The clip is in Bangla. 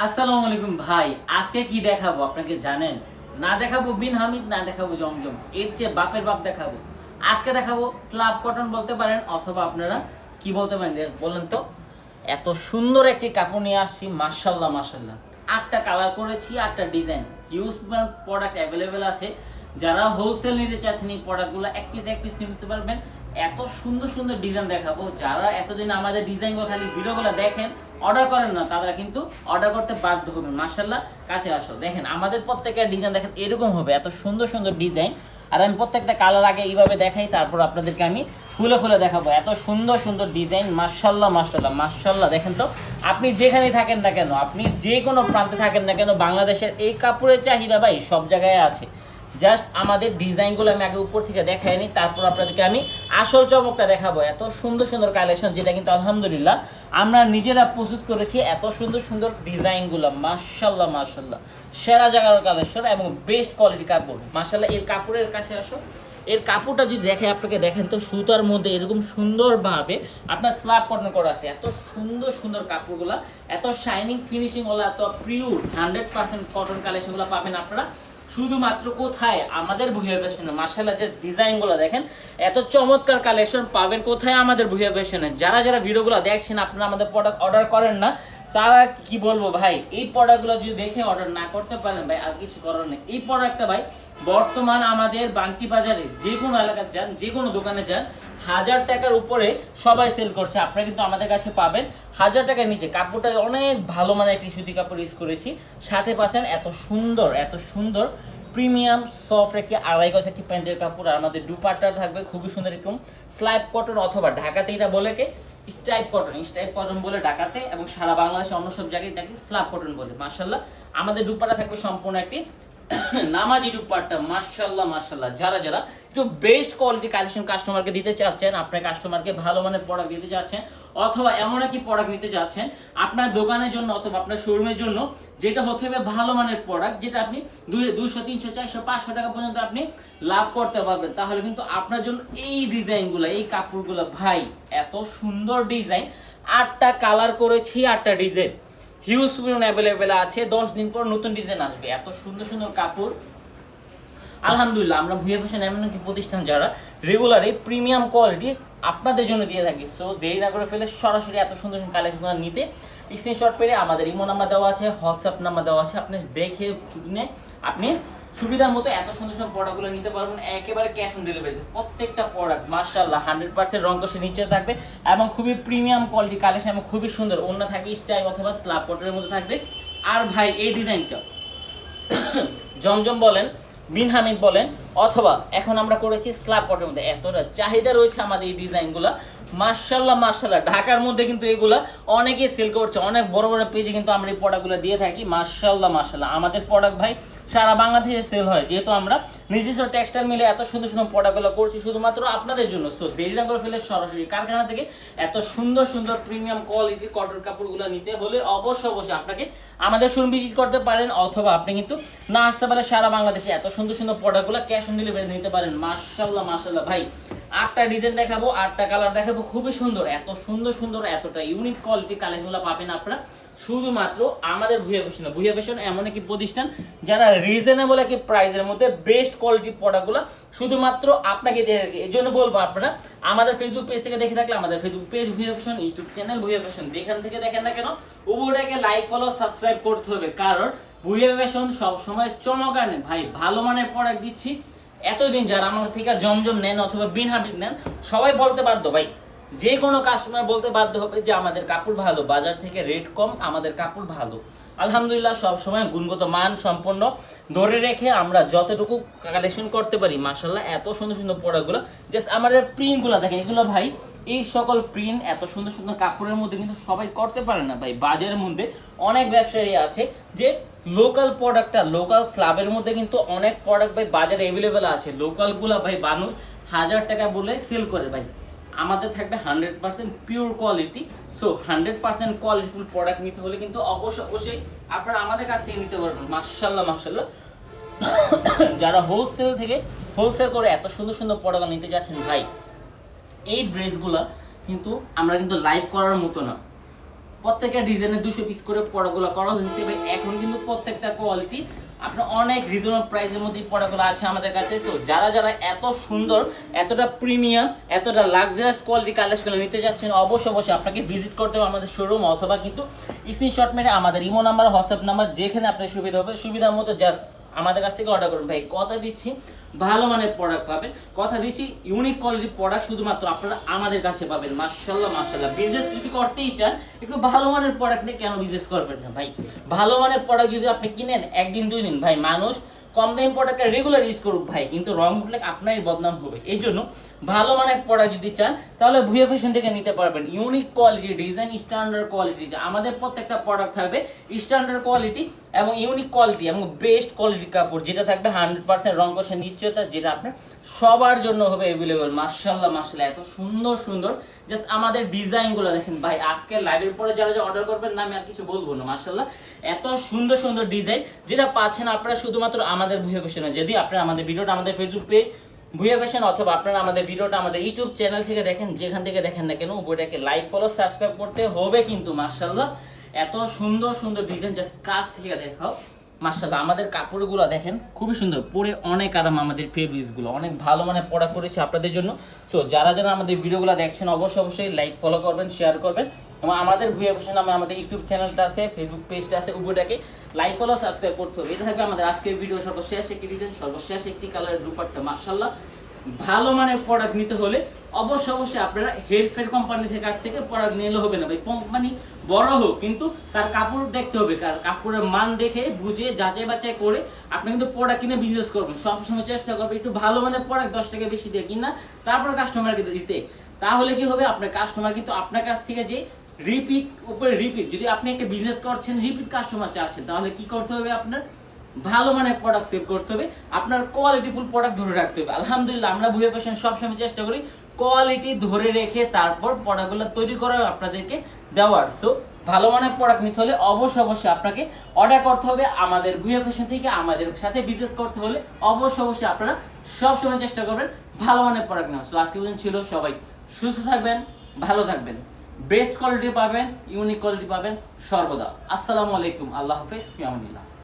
আসসালামু আলাইকুম ভাই, আজকে কি দেখাবো আপনাকে জানেন? না দেখাবো বিন হামিদ, না দেখাবো জমজম, এর চেয়ে বাপের বাপ দেখাবো। আজকে দেখাবো স্ল্যাব কটন বলতে পারেন, অথবা আপনারা কি বলতে পারেন বলেন তো। এত সুন্দর একটি কাপড় নিয়ে আসছি, মাশাল্লাহ মাশাল্লাহ। 8টা কালার করেছি, 8টা ডিজাইন, হিউজ প্রোডাক্ট অ্যাভেলেবেল আছে। যারা হোলসেল নিতে চাচ্ছেন এই প্রোডাক্টগুলো এক পিস নিতে পারবেন। এত সুন্দর সুন্দর ডিজাইন দেখাবো। যারা এতদিন আমাদের ডিজাইনগুলো খালি ভিডিওগুলো দেখেন, অর্ডার করেন না, তারা কিন্তু অর্ডার করতে বাধ্য হবেন। মাশাল্লাহ, কাছে আসো, দেখেন আমাদের প্রত্যেকটা ডিজাইন দেখেন এরকম হবে, এত সুন্দর সুন্দর ডিজাইন। আর আমি প্রত্যেকটা কালার আগে এইভাবে দেখাই, তারপর আপনাদেরকে আমি খুলে খুলে দেখাবো। এত সুন্দর সুন্দর ডিজাইন, মাশাল্লাহ মাশাল্লাহ মাশাল্লাহ। দেখেন তো, আপনি যেখানেই থাকেন না কেন, আপনি যে কোনো প্রান্তে থাকেন না কেন, বাংলাদেশের এই কাপড়ের চাহিদা ভাই সব জায়গায় আছে। জাস্ট আমাদের ডিজাইনগুলো আমি আগে উপর থেকে দেখাই নিই, তারপর আপনাদেরকে আমি আসল চমকটা দেখাবো। এত সুন্দর সুন্দর কালেকশন, যেটা কিন্তু আলহামদুলিল্লাহ আমরা নিজেরা প্রস্তুত করেছি। এত সুন্দর সুন্দর ডিজাইনগুলো, মাশাল্লাহ মাশাল্লাহ, সেরা জায়গার কালেকশন এবং বেস্ট কোয়ালিটি কাপড়। মাশাল্লাহ, এর কাপড়ের কাছে আসো। এর কাপড়টা যদি দেখে আপনাকে, দেখেন তো, সুতার মধ্যে এরকম সুন্দরভাবে আপনার স্ল্যাব কটন করা আছে। এত সুন্দর সুন্দর কাপড়গুলো, এত শাইনিং ফিনিশিংগুলো, এত পিওর 100% কটন কালেকশনগুলো পাবেন আপনারা শুধুমাত্র কোথায়? আমাদের ভুইয়া ফ্যাশনে। মাশাআল্লাহ, যে ডিজাইনগুলো দেখেন, এত চমৎকার কালেকশন পাবেন কোথায়? আমাদের ভুইয়া ফ্যাশনে। যারা যারা ভিডিওগুলো দেখছেন, আপনারা আমাদের প্রোডাক্ট অর্ডার করেন না, তারা কি বলবো ভাই, এই প্রোডাক্টগুলো যদি দেখে অর্ডার না করতে পারেন ভাই, আর কিছু করার নেই। এই প্রোডাক্টটা ভাই বর্তমান আমাদের বান্টি বাজারে যে কোনো এলাকায় যান, যে কোনো দোকানে যান, 1000 টাকার উপরে সবাই সেল করছে। আপনারা কিন্তু আমাদের কাছে পাবেন 1000 টাকার নিচে। কাপড়টা অনেক ভালো মানের একটি সুতি কাপড় ইউজ করেছি। সাথে পাচ্ছেন এত সুন্দর প্রিমিয়াম সফট একটি আড়াই গজ একটি প্যান্টের কাপড়। আর আমাদের দুপাট্টা থাকবে খুবই সুন্দর এরকম স্লাইপ কটন, অথবা ঢাকাতে এটা বলে কে স্টাইপ কটন বলে ঢাকাতে, এবং সারা বাংলাদেশে অন্য সব জায়গায় এটাকে স্ল্যাব কটন বলে। মাশাআল্লাহ, আমাদের দুপাট্টা থাকবে সম্পূর্ণ একটি নামাজি দুপাট্টা। মাশাআল্লাহ মাশাআল্লাহ, যারা যারা একটু বেস্ট কোয়ালিটি কালেকশন কাস্টমারকে দিতে চাচ্ছেন, আপনার কাস্টমারকে ভালো মানের প্রোডাক্ট দিতে চাচ্ছেন, অথবা এমন একটি প্রোডাক্ট নিতে যাচ্ছেন আপনার দোকানের জন্য অথবা আপনার শোরুমের জন্য, যেটা হতে হবে ভালো মানের প্রোডাক্ট, যেটা আপনি 200 300 400 500 টাকা পর্যন্ত আপনি লাভ করতে পারবেন, তাহলে কিন্তু আপনার জন্য এই ডিজাইনগুলো, এই কাপড়গুলো ভাই, এত সুন্দর ডিজাইন। 8টা কালার করেছি, 8টা ডিজাইন হিউজ পরিমাণ অ্যাভেলেবেল আছে। 10 দিন পর নতুন ডিজাইন আসবে। এত সুন্দর সুন্দর কাপড়। আলহামদুলিল্লাহ, আমরা ভুইয়া ফ্যাশন এমন একটি প্রতিষ্ঠান যারা রেগুলারই প্রিমিয়াম কোয়ালিটি আপনাদের জন্য দিয়ে থাকি। সো দেরি না করে ফেলে সরাসরি এত সুন্দর সুন্দর কালেকশনগুলো নিতে স্ক্রিনশট পেরে আমাদের ইমো নাম্বার দেওয়া আছে, হোয়াটসঅ্যাপ নাম্বার দেওয়া আছে, আপনি দেখে শুনে আপনি সুবিধার মতো এত সুন্দর সুন্দর প্রোডাক্টগুলো নিতে পারবেন একেবারে ক্যাশ অন ডেলিভারিতে। প্রত্যেকটা প্রোডাক্ট মাশাআল্লাহ 100% রং কষে নিচে থাকবে, এবং খুবই প্রিমিয়াম কোয়ালিটি কালেকশন, এবং খুবই সুন্দর। অন্য থাকবে স্টাইল অথবা স্ল্যাব কটনের মধ্যে থাকবে। আর ভাই, এই ডিজাইনটা জমজম বলেন, বিন হামিদ বলেন, অথবা এখন আমরা করেছি স্ল্যাব কটনের মধ্যে, এতটা চাহিদা রয়েছে আমাদের এই ডিজাইনগুলো। মাশাআল্লাহ মাশাআল্লাহ, ঢাকার মধ্যে কিন্তু এগুলা অনেকেই সেল করছে, অনেক বড় বড় পেজে কিন্তু আমরা এই প্রোডাক্টগুলো দিয়ে থাকি। মাশাআল্লাহ মাশাআল্লাহ, আমাদের প্রোডাক্ট ভাই সারা বাংলাদেশে সেল হয়, যেহেতু আমরা নিজস্ব টেক্সটাইল মিলে এত সুন্দর সুন্দর প্রোডাক্টগুলো করছি শুধুমাত্র আপনাদের জন্য। সো দেরি না করে ফেলে সরাসরি কারখানা থেকে এত সুন্দর সুন্দর প্রিমিয়াম কোয়ালিটির কটন কাপড়গুলো নিতে হলে অবশ্যই আপনাকে আমাদের শোরুম ভিজিট করতে পারেন, অথবা আপনি কিন্তু না আসতে পারলে সারা বাংলাদেশে এত সুন্দর সুন্দর প্রোডাক্টগুলো ক্যাশ অন ডেলিভারি নিতে পারেন। মাশাআল্লাহ মাশাআল্লাহ ভাই, 8টা ডিজাইন দেখাবো, 8টা কালার দেখাবো, খুবই সুন্দর, এত সুন্দর সুন্দর, এতটা ইউনিক কোয়ালিটি কালেকশনগুলো পাবেন আপনারা শুধুমাত্র আমাদের ভুইয়া ফ্যাশনে। ভুইয়া ফ্যাশন এমন একটি প্রতিষ্ঠান যারা রিজনেবল একটি প্রাইসের মধ্যে বেস্ট কোয়ালিটি প্রোডাক্টগুলো শুধুমাত্র আপনাকে দিয়ে থাকে। এই জন্য বলবো, আপনারা আমাদের ফেসবুক পেজ থেকে দেখে থাকলে আমাদের Facebook page Bhuiya Fashion, YouTube channel Bhuiya Fashion, যেখান থেকে দেখেন না কেন উভয়টাকে লাইক ফলো সাবস্ক্রাইব করতে হবে, কারণ ভুইয়া ফ্যাশন সবসময় চমক আনে ভাই। ভালো মানের প্রোডাক্ট দিচ্ছি। এতদিন যারা আমার থেকে জমজম নেন অথবা বিন হামিদ নেন, সবাই বলতে বাধ্য ভাই, যে কোনো কাস্টমার বলতে বাধ্য হবে যে আমাদের কাপড় ভালো, বাজার থেকে রেট কম, আমাদের কাপড় ভালো। আলহামদুলিল্লাহ, সবসময় গুণগত মান সম্পন্ন ধরে রেখে আমরা যতটুকু কালেকশন করতে পারি। মাশাআল্লাহ, এত সুন্দর সুন্দর প্রোডাক্টগুলো, জাস্ট আমাদের প্রিন্টগুলো দেখেন, এগুলো ভাই, এই সকল প্রিন্ট এত সুন্দর সুন্দর কাপড়ের মধ্যে কিন্তু সবাই করতে পারে না ভাই। বাজারের মধ্যে অনেক ব্যবসায়ী আছে যে লোকাল প্রোডাক্টটা, লোকাল স্ল্যাবের মধ্যে কিন্তু অনেক প্রোডাক্ট ভাই বাজারে অ্যাভেলেবেল আছে। লোকালগুলো ভাই মানুষ 1000 টাকা বলে সেল করে ভাই। আমাদের থাকবে 100% pure quality. So 100% qualityful product নিতে হলে কিন্তু অবশ্যই আপনারা আমাদের কাছ থেকে নিতে পারবেন। মাশাআল্লাহ মাশাআল্লাহ, যারা হোলসেল করে এত সুন্দর সুন্দর প্রোডাক্ট নিতে যাচ্ছেন ভাই, এই ড্রেসগুলো কিন্তু আমরা কিন্তু লাইভ করার মতো না, প্রত্যেকটা ডিজাইনে 200 পিস করে প্রোডাক্টগুলো করা হয়েছে ভাই। এখন কিন্তু প্রত্যেকটা কোয়ালিটি আপনার অনেক রিজনেবল প্রাইসের মধ্যে প্রোডাক্টগুলো আছে আমাদের কাছে। সো যারা যারা এত সুন্দর, এতটা প্রিমিয়াম, এতটা লাক্সারিয়াস কোয়ালিটি কালেকশন নিতে যাচ্ছেন, অবশ্যই আপনাকে ভিজিট করতে হবে আমাদের শোরুম, অথবা কিন্তু স্ক্রিনশট মেরে আমাদের ইমো নাম্বার, হোয়াটসঅ্যাপ নাম্বার, যেখানে আপনার সুবিধা হবে সুবিধার মতো জাস্ট আমাদের কাছ থেকে অর্ডার করুন ভাই। কথা দিচ্ছি ভালো মানের প্রোডাক্ট পাবেন, কথা দিচ্ছি ইউনিক কোয়ালিটির প্রোডাক্ট শুধুমাত্র আপনারা আমাদের কাছে পাবেন। মাশাআল্লাহ। বিজনেস যদি করতেই চান, একটু ভালো মানের প্রোডাক্ট নিয়ে কেন বিজনেস করবেন না ভাই? ভালো মানের প্রোডাক্ট যদি আপনি কিনেন একদিন 2 দিন ভাই, মানুষ কম দামি প্রোডাক্টটা রেগুলার ইউজ করুক ভাই, কিন্তু রং উঠলে আপনারই বদনাম হবে। এই জন্য ভালো মানের প্রোডাক্ট যদি চান তাহলে ভুয়া ফ্যাশন থেকে নিতে পারবেন। Unique quality, design, standard quality, আমাদের প্রত্যেকটা প্রোডাক্ট থাকবে স্ট্যান্ডার্ড কোয়ালিটি এবং ইউনিক কোয়ালিটি এবং বেস্ট কোয়ালিটির কাপড়, যেটা থাকবে 100% রং কষার নিশ্চয়তা, যেটা আপনার সবার জন্য হবে অ্যাভেলেবল। মাশাআল্লাহ এত সুন্দর জাস্ট আমাদের ডিজাইনগুলো দেখেন ভাই। আজকে লাইভের পরে যারা অর্ডার করবেন না, আমি আর কিছু বলবো না। মাশাআল্লাহ এত সুন্দর ডিজাইন যেটা পাচ্ছেন আপনারা শুধুমাত্র আমাদের ভুয়া ফ্যাশনে। যদি আপনারা আমাদের ভিডিওটা আমাদের ফেসবুক পেজ ভুয়া ফ্যাশন, অথবা আপনারা আমাদের ভিডিওটা আমাদের ইউটিউব চ্যানেল থেকে দেখেন, যেখান থেকে দেখেন না কেন বইটাকে লাইক, ফলো, সাবস্ক্রাইব করতে হবে কিন্তু। মাশাআল্লাহ এত সুন্দর ডিজাইন, জাস্ট কাছ থেকে দেখাও। মাশাআল্লাহ আমাদের কাপড়গুলো দেখেন খুবই সুন্দর, পরে অনেক আরাম। আমাদের ফেব্রিক্সগুলো অনেক ভালো মানের প্রোডাক্ট করেছি আপনাদের জন্য। সো যারা আমাদের ভিডিওগুলো দেখছেন অবশ্যই লাইক, ফলো করবেন, শেয়ার করবেন, এবং আমাদের ভুয়া ফ্যাশন নামে আমাদের ইউটিউব চ্যানেলটা আছে, ফেসবুক পেজটা আছে, উপরটাকে লাইক, ফলো, সাবস্ক্রাইব করতে হবে। এটা থাকবে আমাদের আজকের ভিডিও সর্বশেষ একটি ডিজাইন, সর্বশেষ একটি কালারের দুপাট্টা। মাশাআল্লাহ ভালো মানের প্রোডাক্ট নিতে হলে অবশ্যই আপনারা হেরফের কোম্পানি থেকে কাছ থেকে প্রোডাক্ট নিলে হবে না ভাই। কোম্পানি বড় হোক, কিন্তু তার কাপড় দেখতে হবে, কাপড়ের মান দেখে বুঝে যাচাই বাছাই করে আপনি কিন্তু প্রোডাক্ট কিনে বিজনেস করবেন। সবসময় চেষ্টা করবেন একটু ভালো মানের প্রোডাক্ট 10 টাকা বেশি দিয়ে কিনা তারপরে কাস্টমারকে দিতে। তাহলে কি হবে, আপনার কাস্টমার কিন্তু আপনার কাছ থেকে যে রিপিট উপরে রিপিট, যদি আপনি একটা বিজনেস করছেন রিপিট কাস্টমার চাচ্ছেন, তাহলে কি করতে হবে, আপনার ভালো মানের প্রোডাক্ট সেল করতে হবে, আপনার কোয়ালিটিফুল প্রোডাক্ট ধরে রাখতে হবে। আলহামদুলিল্লাহ আমরা ভুয়া ফ্যাশন সবসময় চেষ্টা করি কোয়ালিটি ধরে রেখে তারপর প্রোডাক্টগুলো তৈরি করার আপনাদেরকে দেওয়ার। সো ভালো মানের প্রোডাক্ট নিতে হলে অবশ্যই আপনাকে অর্ডার করতে হবে আমাদের ভুয়া ফ্যাশন থেকে। আমাদের সাথে বিজনেস করতে হলে অবশ্যই আপনারা সবসময় চেষ্টা করবেন ভালো মানের প্রোডাক্ট নেওয়া। সো আজকে পর্যন্ত ছিল, সবাই সুস্থ থাকবেন, ভালো থাকবেন, বেস্ট কোয়ালিটি পাবেন, ইউনিক কোয়ালিটি পাবেন সর্বদা। আসসালামু আলাইকুম, আল্লাহ হাফেজ, ফি আমানিল্লাহ।